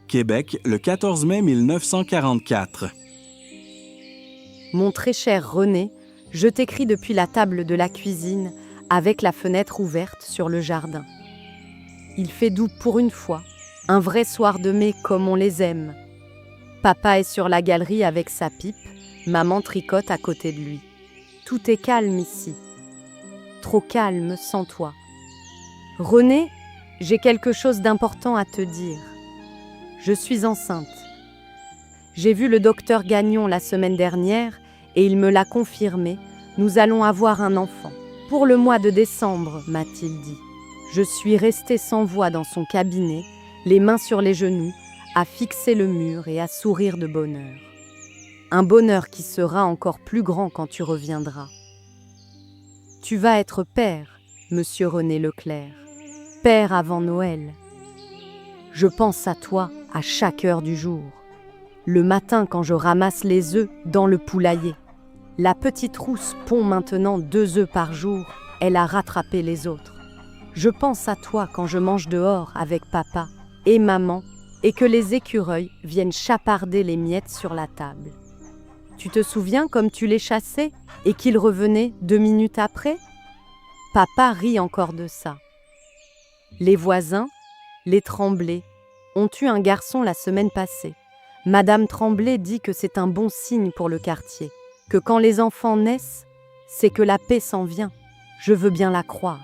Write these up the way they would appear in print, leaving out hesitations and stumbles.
Québec, le 14 mai 1944. Mon très cher René, je t'écris depuis la table de la cuisine, avec la fenêtre ouverte sur le jardin. Il fait doux pour une fois, un vrai soir de mai comme on les aime. Papa est sur la galerie avec sa pipe, maman tricote à côté de lui. Tout est calme ici. Trop calme sans toi. René, j'ai quelque chose d'important à te dire. Je suis enceinte. J'ai vu le docteur Gagnon la semaine dernière et il me l'a confirmé. Nous allons avoir un enfant. Pour le mois de décembre, m'a-t-il dit. Je suis restée sans voix dans son cabinet, les mains sur les genoux, à fixer le mur et à sourire de bonheur. Un bonheur qui sera encore plus grand quand tu reviendras. Tu vas être père, monsieur René Leclerc. Père avant Noël. Je pense à toi à chaque heure du jour. Le matin quand je ramasse les œufs dans le poulailler. La petite rousse pond maintenant 2 œufs par jour. Elle a rattrapé les autres. Je pense à toi quand je mange dehors avec papa et maman et que les écureuils viennent chaparder les miettes sur la table. Tu te souviens comme tu les chassais et qu'ils revenaient 2 minutes après? Papa rit encore de ça. Les voisins, les Tremblay, ont eu un garçon la semaine passée. Madame Tremblay dit que c'est un bon signe pour le quartier, que quand les enfants naissent, c'est que la paix s'en vient. Je veux bien la croire.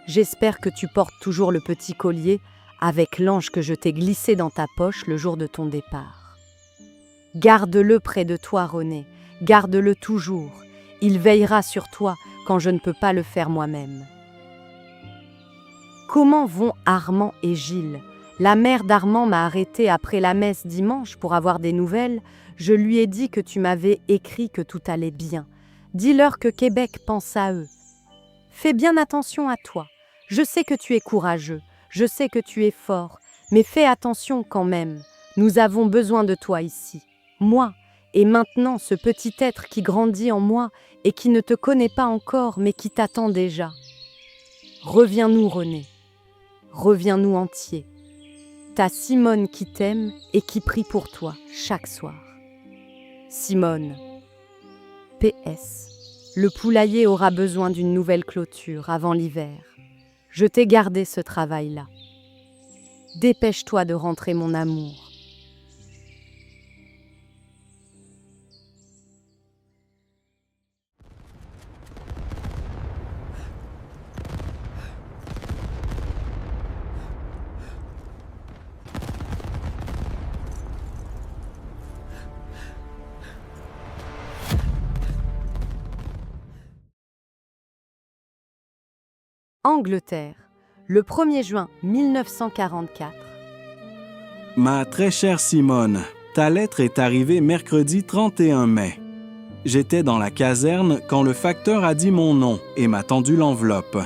J'espère que tu portes toujours le petit collier avec l'ange que je t'ai glissé dans ta poche le jour de ton départ. Garde-le près de toi, René, garde-le toujours. Il veillera sur toi quand je ne peux pas le faire moi-même. Comment vont Armand et Gilles? La mère d'Armand m'a arrêtée après la messe dimanche pour avoir des nouvelles. Je lui ai dit que tu m'avais écrit que tout allait bien. Dis-leur que Québec pense à eux. Fais bien attention à toi. Je sais que tu es courageux, je sais que tu es fort, mais fais attention quand même. Nous avons besoin de toi ici. Moi, et maintenant ce petit être qui grandit en moi et qui ne te connaît pas encore mais qui t'attend déjà. Reviens-nous, René. Reviens-nous entier. Ta Simone qui t'aime et qui prie pour toi chaque soir. Simone. PS. Le poulailler aura besoin d'une nouvelle clôture avant l'hiver. Je t'ai gardé ce travail-là. Dépêche-toi de rentrer, mon amour. Angleterre, le 1er juin 1944. Ma très chère Simone, ta lettre est arrivée mercredi 31 mai. J'étais dans la caserne quand le facteur a dit mon nom et m'a tendu l'enveloppe.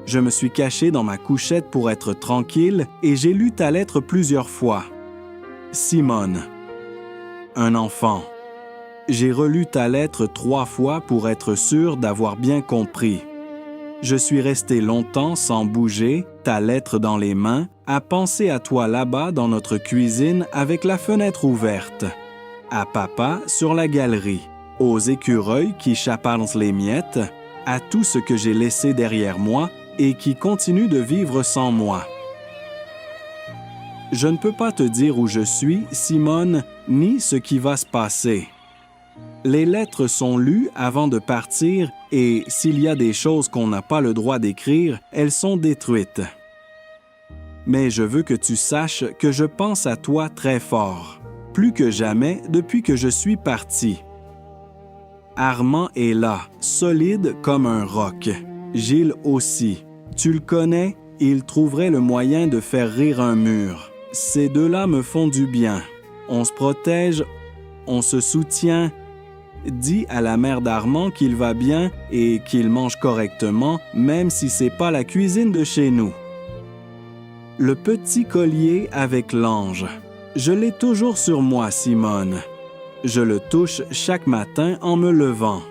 Je me suis caché dans ma couchette pour être tranquille et j'ai lu ta lettre plusieurs fois. Simone. Un enfant. J'ai relu ta lettre 3 fois pour être sûr d'avoir bien compris. Je suis resté longtemps sans bouger, ta lettre dans les mains, à penser à toi là-bas dans notre cuisine avec la fenêtre ouverte, à papa sur la galerie, aux écureuils qui chapardsent les miettes, à tout ce que j'ai laissé derrière moi et qui continue de vivre sans moi. Je ne peux pas te dire où je suis, Simone, ni ce qui va se passer. Les lettres sont lues avant de partir et s'il y a des choses qu'on n'a pas le droit d'écrire, elles sont détruites. Mais je veux que tu saches que je pense à toi très fort, plus que jamais depuis que je suis parti. Armand est là, solide comme un roc. Gilles aussi. Tu le connais, il trouverait le moyen de faire rire un mur. Ces deux-là me font du bien. On se protège, on se soutient. Dis à la mère d'Armand qu'il va bien et qu'il mange correctement, même si c'est pas la cuisine de chez nous. Le petit collier avec l'ange. Je l'ai toujours sur moi, Simone. Je le touche chaque matin en me levant.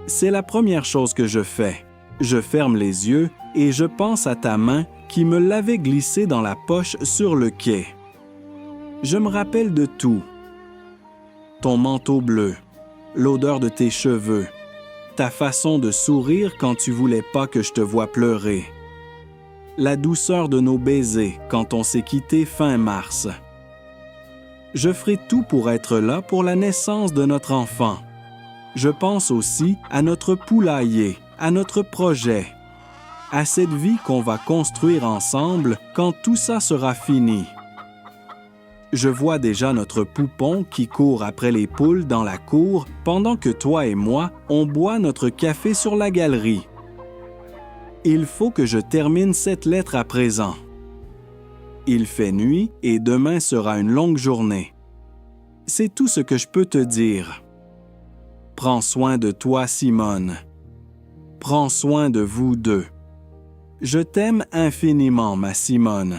C'est la première chose que je fais. Je ferme les yeux et je pense à ta main qui me l'avait glissé dans la poche sur le quai. Je me rappelle de tout. Ton manteau bleu, l'odeur de tes cheveux, ta façon de sourire quand tu voulais pas que je te voie pleurer, la douceur de nos baisers quand on s'est quitté fin mars. Je ferai tout pour être là pour la naissance de notre enfant. Je pense aussi à notre poulailler, à notre projet, à cette vie qu'on va construire ensemble quand tout ça sera fini. Je vois déjà notre poupon qui court après les poules dans la cour pendant que toi et moi, on boit notre café sur la galerie. Il faut que je termine cette lettre à présent. Il fait nuit et demain sera une longue journée. C'est tout ce que je peux te dire. Prends soin de toi, Simone. Prends soin de vous deux. Je t'aime infiniment, ma Simone.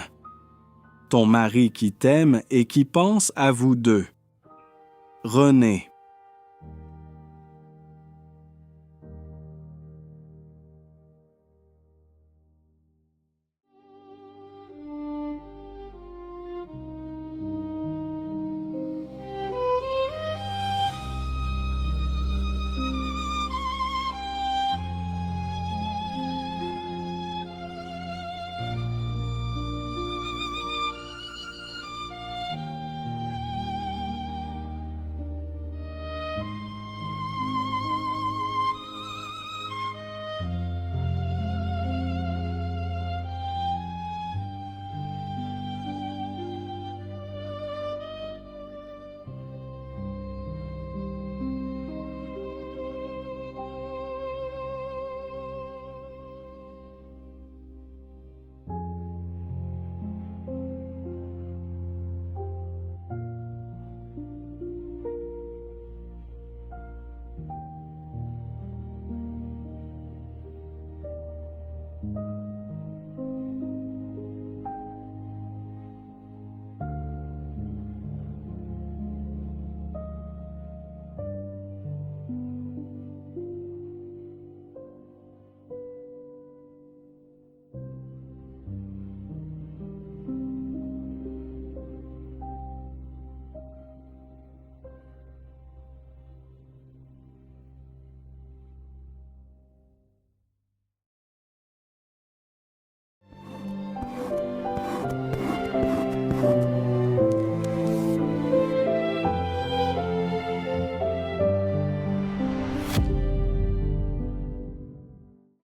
Ton mari qui t'aime et qui pense à vous deux. René.